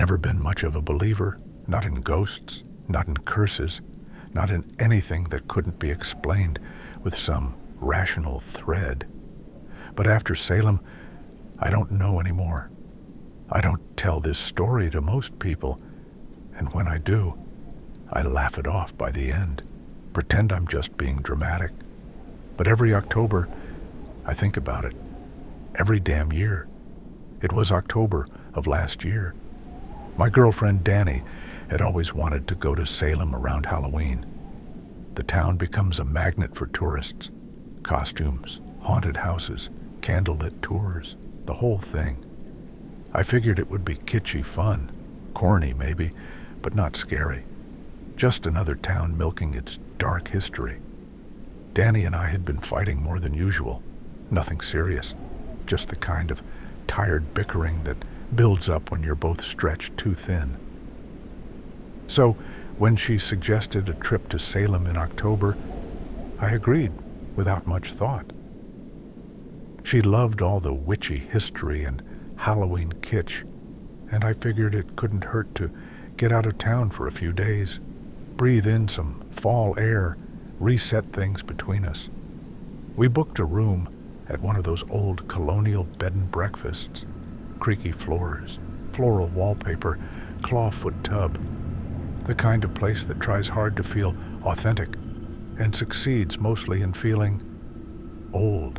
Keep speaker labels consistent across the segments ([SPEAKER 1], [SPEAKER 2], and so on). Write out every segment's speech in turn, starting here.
[SPEAKER 1] never been much of a believer, not in ghosts, not in curses, not in anything that couldn't be explained with some rational thread. But after Salem, I don't know anymore. I don't tell this story to most people, and when I do, I laugh it off by the end, pretend I'm just being dramatic. But every October, I think about it. Every damn year. It was October of last year. My girlfriend Danny had always wanted to go to Salem around Halloween. The town becomes a magnet for tourists. Costumes, haunted houses, candlelit tours, the whole thing. I figured it would be kitschy fun, corny maybe, but not scary. Just another town milking its dark history. Danny and I had been fighting more than usual. Nothing serious, just the kind of tired bickering that builds up when you're both stretched too thin. So, when she suggested a trip to Salem in October, I agreed without much thought. She loved all the witchy history and Halloween kitsch, and I figured it couldn't hurt to get out of town for a few days, breathe in some fall air, reset things between us. We booked a room at one of those old colonial bed and breakfasts, creaky floors, floral wallpaper, clawfoot tub, the kind of place that tries hard to feel authentic and succeeds mostly in feeling old.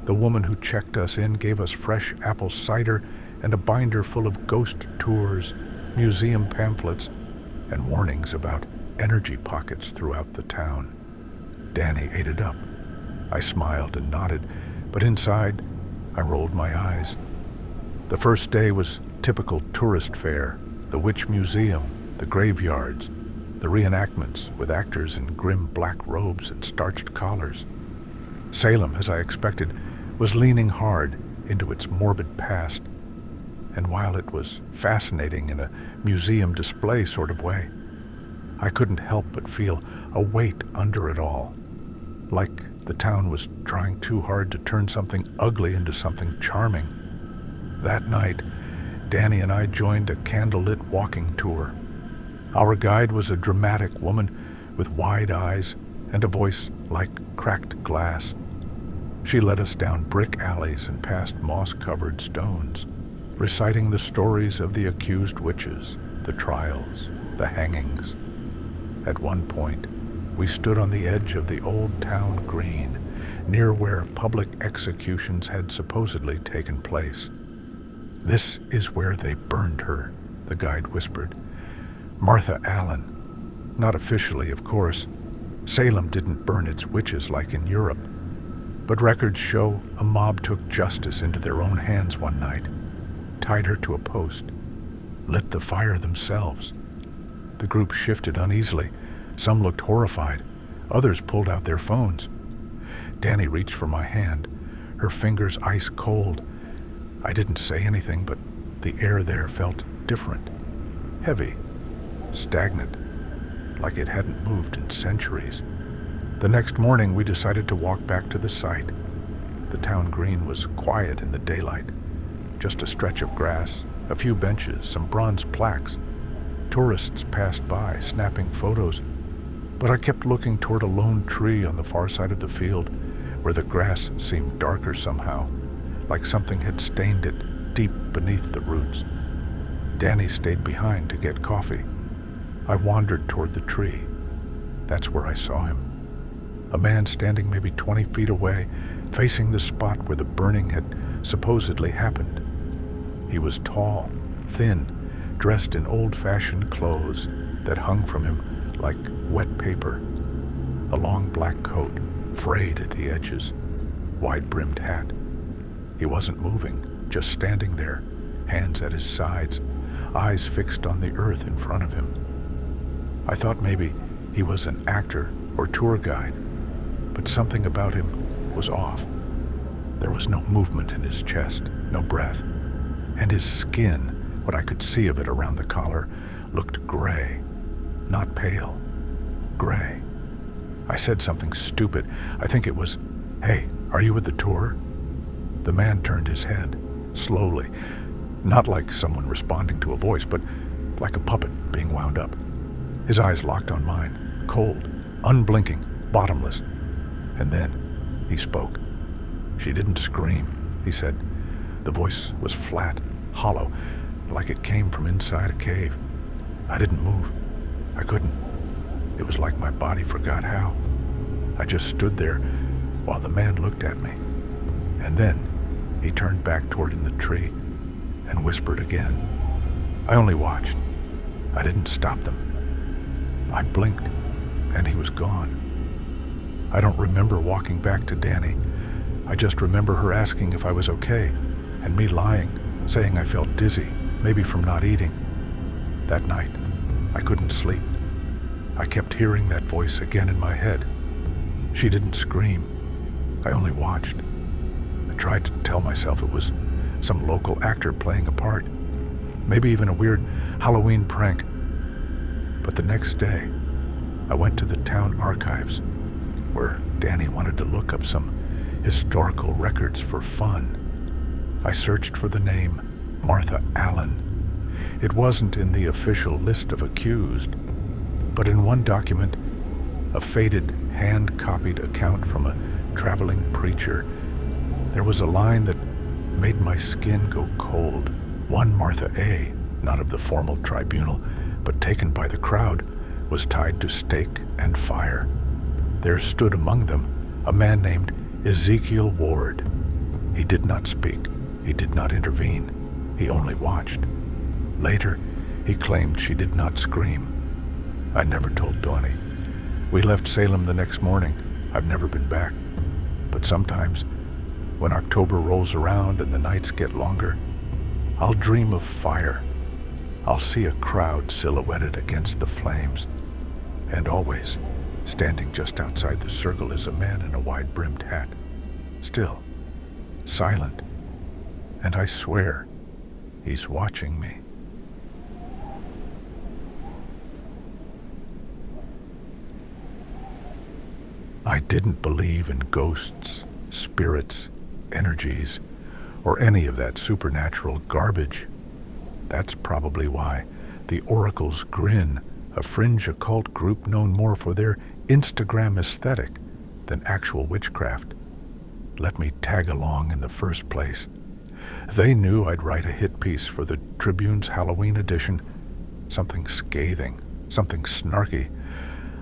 [SPEAKER 1] The woman who checked us in gave us fresh apple cider and a binder full of ghost tours, museum pamphlets, and warnings about energy pockets throughout the town. Danny ate it up. I smiled and nodded, but inside, I rolled my eyes. The first day was typical tourist fare, the Witch Museum, the graveyards, the reenactments with actors in grim black robes and starched collars. Salem, as I expected, was leaning hard into its morbid past, and while it was fascinating in a museum display sort of way, I couldn't help but feel a weight under it all, like the town was trying too hard to turn something ugly into something charming. That night, Danny and I joined a candlelit walking tour. Our guide was a dramatic woman with wide eyes and a voice like cracked glass. She led us down brick alleys and past moss-covered stones, reciting the stories of the accused witches, the trials, the hangings. At one point, we stood on the edge of the old town green, near where public executions had supposedly taken place. "This is where they burned her," the guide whispered. "Martha Allen. Not officially, of course. Salem didn't burn its witches like in Europe. But records show a mob took justice into their own hands one night, tied her to a post, lit the fire themselves." The group shifted uneasily. Some looked horrified. Others pulled out their phones. Danny reached for my hand, her fingers ice cold. I didn't say anything, but the air there felt different, heavy, stagnant, like it hadn't moved in centuries. The next morning, we decided to walk back to the site. The town green was quiet in the daylight. Just a stretch of grass, a few benches, some bronze plaques. Tourists passed by, snapping photos. But I kept looking toward a lone tree on the far side of the field, where the grass seemed darker somehow, like something had stained it deep beneath the roots. Danny stayed behind to get coffee. I wandered toward the tree. That's where I saw him. A man standing maybe 20 feet away, facing the spot where the burning had supposedly happened. He was tall, thin, dressed in old-fashioned clothes that hung from him like wet paper. A long black coat, frayed at the edges, wide-brimmed hat. He wasn't moving, just standing there, hands at his sides, eyes fixed on the earth in front of him. I thought maybe he was an actor or tour guide, but something about him was off. There was no movement in his chest, no breath, and his skin, what I could see of it around the collar, looked gray, not pale, gray. I said something stupid. I think it was, "Hey, are you with the tour?" The man turned his head, slowly. Not like someone responding to a voice, but like a puppet being wound up. His eyes locked on mine, cold, unblinking, bottomless. And then he spoke. She didn't scream, he said. The voice was flat, hollow, like it came from inside a cave. I didn't move. I couldn't. It was like my body forgot how. I just stood there while the man looked at me. And then he turned back toward the tree and whispered again. I only watched. I didn't stop them. I blinked, and he was gone. I don't remember walking back to Danny. I just remember her asking if I was okay, and me lying, saying I felt dizzy, maybe from not eating. That night, I couldn't sleep. I kept hearing that voice again in my head. She didn't scream. I only watched. I tried to tell myself it was some local actor playing a part, maybe even a weird Halloween prank. But the next day, I went to the town archives, where Danny wanted to look up some historical records for fun. I searched for the name Martha Allen. It wasn't in the official list of accused, but in one document, a faded, hand-copied account from a traveling preacher, there was a line that made my skin go cold. One Martha A., not of the formal tribunal, but taken by the crowd, was tied to stake and fire. There stood among them a man named Ezekiel Ward. He did not speak. He did not intervene. He only watched. Later, he claimed she did not scream. I never told Donnie. We left Salem the next morning. I've never been back. But sometimes, when October rolls around and the nights get longer, I'll dream of fire. I'll see a crowd silhouetted against the flames. And always, standing just outside the circle, is a man in a wide-brimmed hat. Still, silent. And I swear, he's watching me. I didn't believe in ghosts, spirits, energies, or any of that supernatural garbage. That's probably why the Oracle's Grin, a fringe occult group known more for their Instagram aesthetic than actual witchcraft, let me tag along in the first place. They knew I'd write a hit piece for the Tribune's Halloween edition, something scathing, something snarky.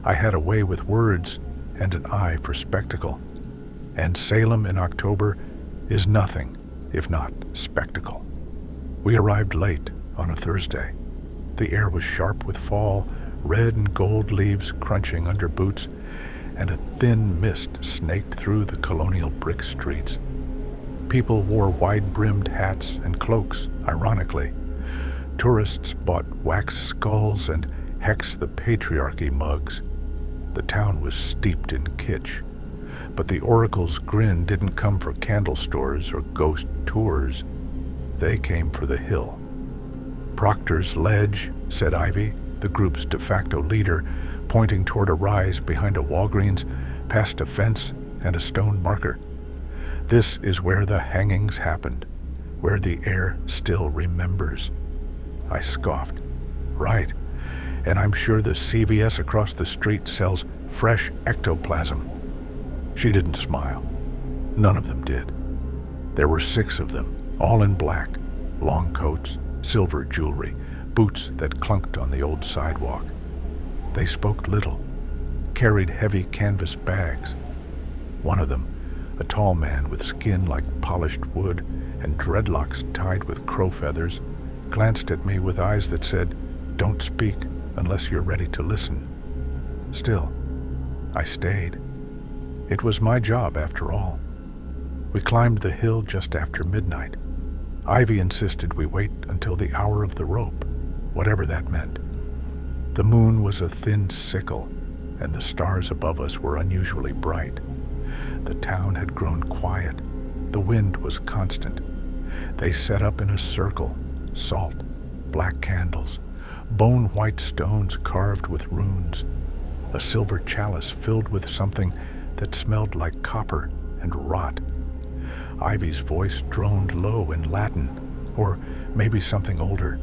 [SPEAKER 1] I had a way with words and an eye for spectacle. And Salem in October is nothing if not spectacle. We arrived late on a Thursday. The air was sharp with fall, red and gold leaves crunching under boots, and a thin mist snaked through the colonial brick streets. People wore wide-brimmed hats and cloaks, ironically. Tourists bought wax skulls and Hex the Patriarchy mugs. The town was steeped in kitsch, but the Oracle's Grin didn't come for candle stores or ghost tours. They came for the hill. Proctor's Ledge, said Ivy, the group's de facto leader, pointing toward a rise behind a Walgreens, past a fence and a stone marker. This is where the hangings happened, where the air still remembers. I scoffed. Right. And I'm sure the CVS across the street sells fresh ectoplasm. She didn't smile. None of them did. There were 6 of them, all in black, long coats, silver jewelry, boots that clunked on the old sidewalk. They spoke little, carried heavy canvas bags. One of them, a tall man with skin like polished wood and dreadlocks tied with crow feathers, glanced at me with eyes that said, "Don't speak unless you're ready to listen." Still, I stayed. It was my job, after all. We climbed the hill just after midnight. Ivy insisted we wait until the hour of the rope, whatever that meant. The moon was a thin sickle, and the stars above us were unusually bright. The town had grown quiet. The wind was constant. They set up in a circle, salt, black candles, bone-white stones carved with runes, a silver chalice filled with something that smelled like copper and rot. Ivy's voice droned low in Latin, or maybe something older.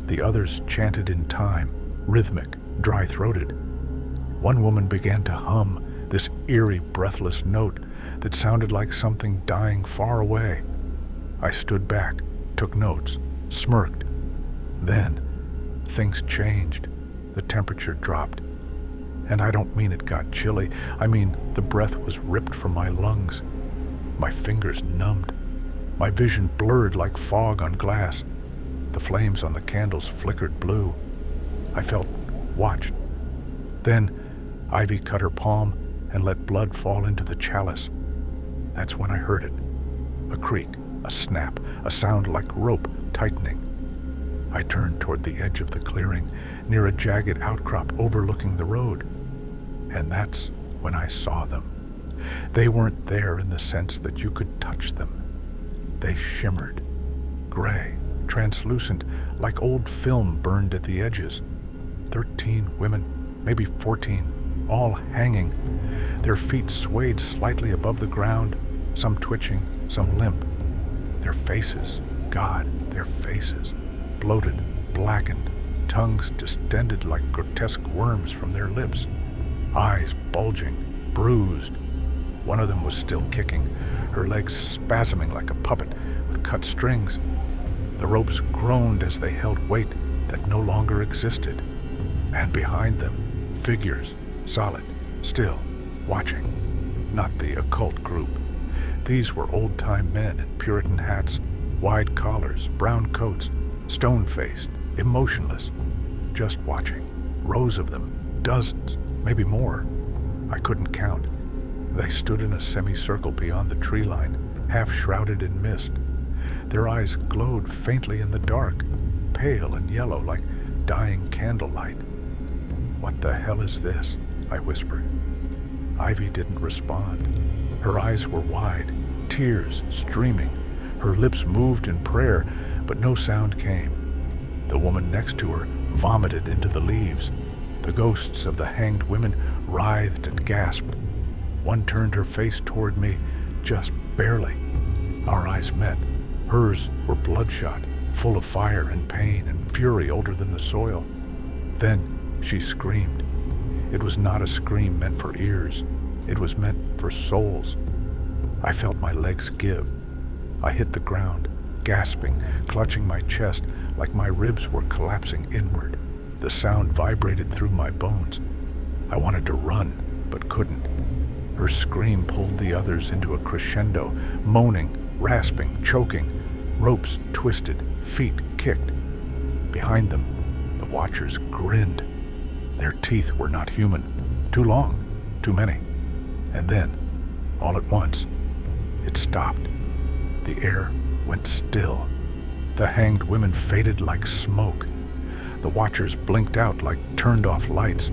[SPEAKER 1] The others chanted in time, rhythmic, dry-throated. One woman began to hum this eerie, breathless note that sounded like something dying far away. I stood back, took notes, smirked. Then, things changed. The temperature dropped. And I don't mean it got chilly. I mean the breath was ripped from my lungs. My fingers numbed. My vision blurred like fog on glass. The flames on the candles flickered blue. I felt watched. Then, Ivy cut her palm and let blood fall into the chalice. That's when I heard it. A creak, a snap, a sound like rope tightening. I turned toward the edge of the clearing, near a jagged outcrop overlooking the road. And that's when I saw them. They weren't there in the sense that you could touch them. They shimmered, gray, translucent, like old film burned at the edges. 13 women, maybe 14, all hanging. Their feet swayed slightly above the ground, some twitching, some limp. Their faces, God, their faces, bloated, blackened, tongues distended like grotesque worms from their lips, eyes bulging, bruised. One of them was still kicking, her legs spasming like a puppet with cut strings. The ropes groaned as they held weight that no longer existed. And behind them, figures, solid, still, watching. Not the occult group. These were old-time men in Puritan hats, wide collars, brown coats, stone-faced, emotionless, just watching. Rows of them, dozens, maybe more. I couldn't count. They stood in a semicircle beyond the tree line, half shrouded in mist. Their eyes glowed faintly in the dark, pale and yellow like dying candlelight. "What the hell is this?" I whispered. Ivy didn't respond. Her eyes were wide, tears streaming. Her lips moved in prayer, but no sound came. The woman next to her vomited into the leaves. The ghosts of the hanged women writhed and gasped. One turned her face toward me, just barely. Our eyes met. Hers were bloodshot, full of fire and pain and fury older than the soil. Then she screamed. It was not a scream meant for ears. It was meant for souls. I felt my legs give. I hit the ground, gasping, clutching my chest like my ribs were collapsing inward. The sound vibrated through my bones. I wanted to run, but couldn't. Her scream pulled the others into a crescendo, moaning, rasping, choking. Ropes twisted, feet kicked. Behind them, the watchers grinned. Their teeth were not human. Too long, too many. And then, all at once, it stopped. The air went still. The hanged women faded like smoke. The watchers blinked out like turned-off lights.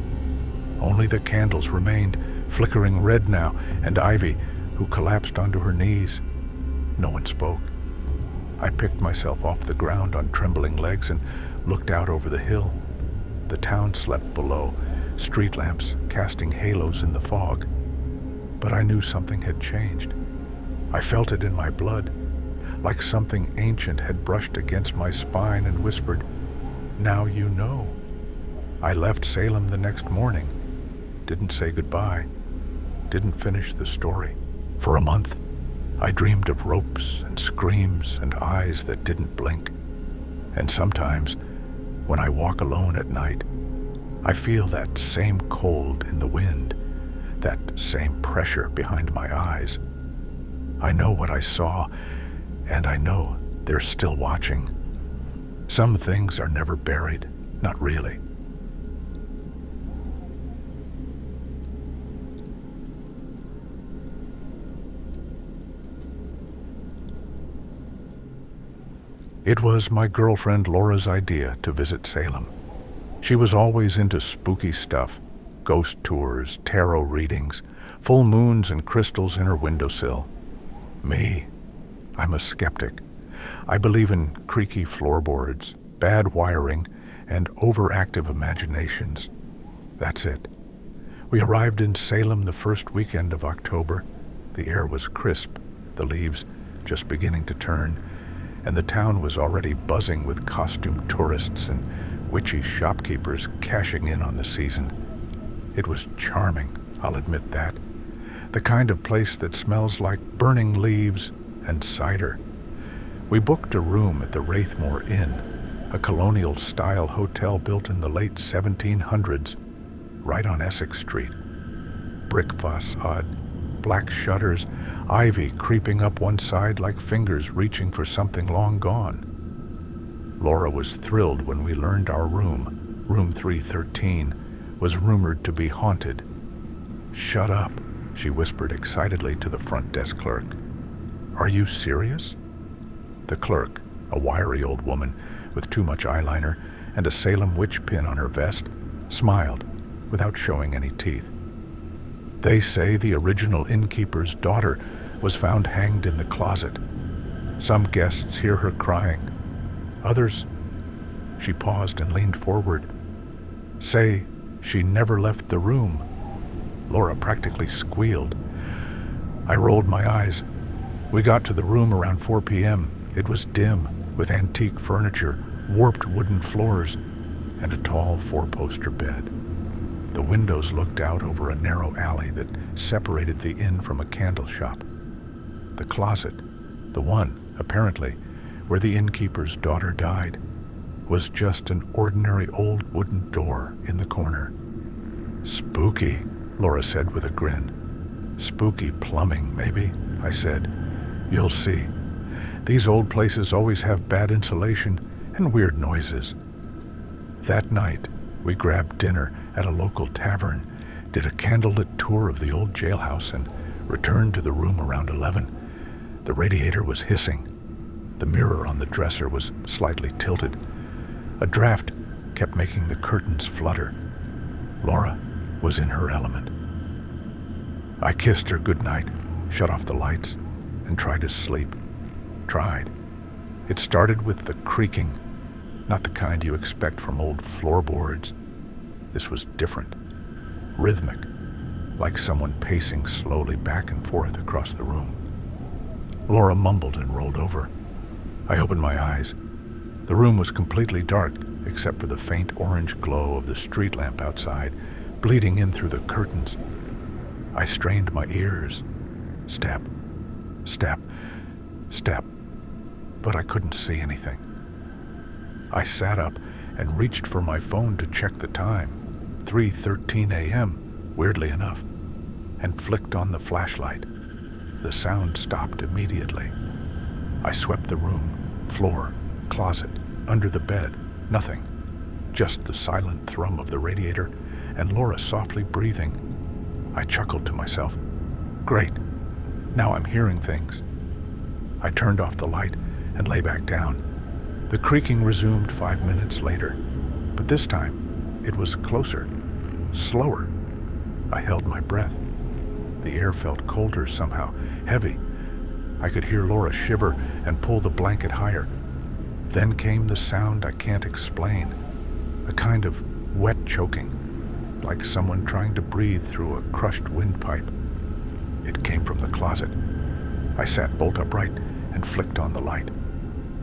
[SPEAKER 1] Only the candles remained, flickering red now, and Ivy, who collapsed onto her knees. No one spoke. I picked myself off the ground on trembling legs and looked out over the hill. The town slept below, street lamps casting halos in the fog. But I knew something had changed. I felt it in my blood, like something ancient had brushed against my spine and whispered, "Now you know." I left Salem the next morning, didn't say goodbye, didn't finish the story. For a month, I dreamed of ropes and screams and eyes that didn't blink. And sometimes, when I walk alone at night, I feel that same cold in the wind, that same pressure behind my eyes. I know what I saw, and I know they're still watching. Some things are never buried, not really. It was my girlfriend Laura's idea to visit Salem. She was always into spooky stuff, ghost tours, tarot readings, full moons and crystals in her windowsill. Me, I'm a skeptic. I believe in creaky floorboards, bad wiring, and overactive imaginations. That's it. We arrived in Salem the first weekend of October. The air was crisp, the leaves just beginning to turn, and the town was already buzzing with costumed tourists and witchy shopkeepers cashing in on the season. It was charming, I'll admit that. The kind of place that smells like burning leaves and cider. We booked a room at the Wraithmore Inn, a colonial-style hotel built in the late 1700s, right on Essex Street. Brick facade, black shutters, ivy creeping up one side like fingers reaching for something long gone. Laura was thrilled when we learned our room, room 313, was rumored to be haunted. "Shut up," she whispered excitedly to the front desk clerk. "Are you serious?" The clerk, a wiry old woman with too much eyeliner and a Salem witch pin on her vest, smiled without showing any teeth. "They say the original innkeeper's daughter was found hanged in the closet. Some guests hear her crying. Others," she paused and leaned forward, "say she never left the room." Laura practically squealed. I rolled my eyes. We got to the room around 4 p.m. It was dim, with antique furniture, warped wooden floors, and a tall four-poster bed. The windows looked out over a narrow alley that separated the inn from a candle shop. The closet, the one, apparently, where the innkeeper's daughter died, was just an ordinary old wooden door in the corner. "Spooky," Laura said with a grin. "Spooky plumbing, maybe," I said. "You'll see. These old places always have bad insulation and weird noises." That night, we grabbed dinner at a local tavern, did a candlelit tour of the old jailhouse, and returned to the room around 11. The radiator was hissing. The mirror on the dresser was slightly tilted. A draft kept making the curtains flutter. Laura was in her element. I kissed her goodnight, shut off the lights, and tried to sleep. Tried. It started with the creaking, not the kind you expect from old floorboards. This was different, rhythmic, like someone pacing slowly back and forth across the room. Laura mumbled and rolled over. I opened my eyes. The room was completely dark, except for the faint orange glow of the street lamp outside, bleeding in through the curtains. I strained my ears. Step, step, step, but I couldn't see anything. I sat up and reached for my phone to check the time, 3:13 a.m., weirdly enough, and flicked on the flashlight. The sound stopped immediately. I swept the room, floor, closet, under the bed, nothing. Just the silent thrum of the radiator and Laura softly breathing. I chuckled to myself. Great, now I'm hearing things. I turned off the light and lay back down. The creaking resumed 5 minutes later, but this time it was closer, slower. I held my breath. The air felt colder somehow, heavy. I could hear Laura shiver and pull the blanket higher. Then came the sound I can't explain, a kind of wet choking, like someone trying to breathe through a crushed windpipe. It came from the closet. I sat bolt upright and flicked on the light.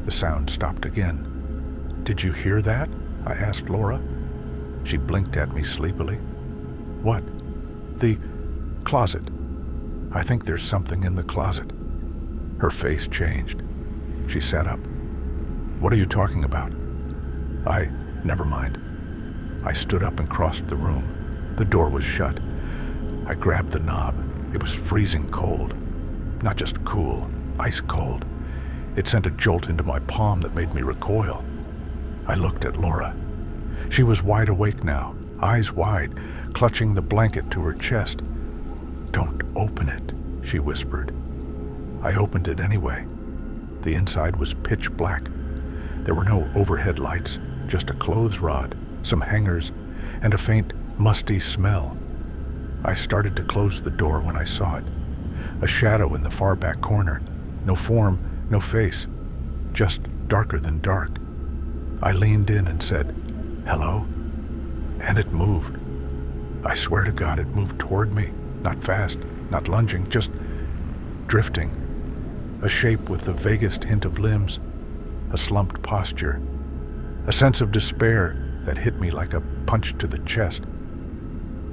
[SPEAKER 1] The sound stopped again. "Did you hear that?" I asked Laura. She blinked at me sleepily. "What?" "The closet. I think there's something in the closet." Her face changed. She sat up. "What are you talking about?" Never mind. I stood up and crossed the room. The door was shut. I grabbed the knob. It was freezing cold. Not just cool, ice cold. It sent a jolt into my palm that made me recoil. I looked at Laura. She was wide awake now, eyes wide, clutching the blanket to her chest. "Don't open it," she whispered. I opened it anyway. The inside was pitch black. There were no overhead lights, just a clothes rod, some hangers, and a faint, musty smell. I started to close the door when I saw it. A shadow in the far back corner. No form, no face, just darker than dark. I leaned in and said, "Hello?" And it moved. I swear to God, it moved toward me, not fast, not lunging, just drifting. A shape with the vaguest hint of limbs, a slumped posture, a sense of despair that hit me like a punch to the chest.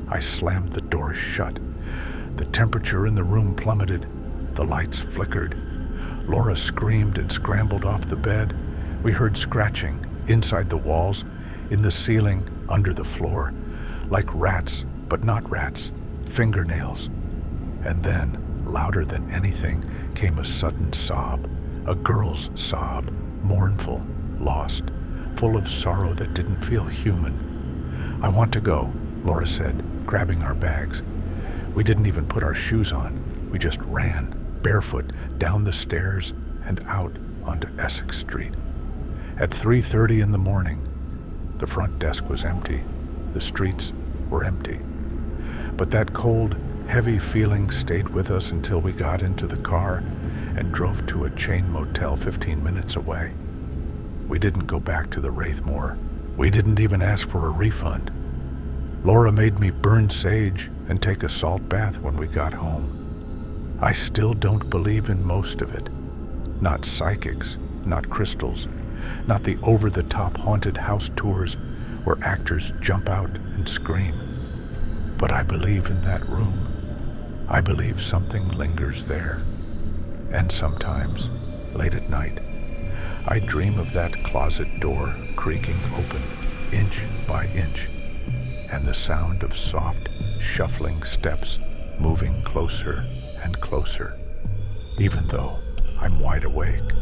[SPEAKER 1] I slammed the door shut. The temperature in the room plummeted. The lights flickered. Laura screamed and scrambled off the bed. We heard scratching inside the walls, in the ceiling, under the floor, like rats, but not rats, fingernails. And then, louder than anything, came a sudden sob, a girl's sob, mournful, lost, full of sorrow that didn't feel human. "I want to go," Laura said, grabbing our bags. We didn't even put our shoes on. We just ran, barefoot, down the stairs and out onto Essex Street. At 3:30 in the morning, the front desk was empty. The streets were empty. But that cold, heavy feeling stayed with us until we got into the car and drove to a chain motel 15 minutes away. We didn't go back to the Wraithmore. We didn't even ask for a refund. Laura made me burn sage and take a salt bath when we got home. I still don't believe in most of it. Not psychics, not crystals, not the over-the-top haunted house tours where actors jump out and scream. But I believe in that room. I believe something lingers there. And sometimes, late at night, I dream of that closet door creaking open, inch by inch, and the sound of soft, shuffling steps moving closer and closer, even though I'm wide awake.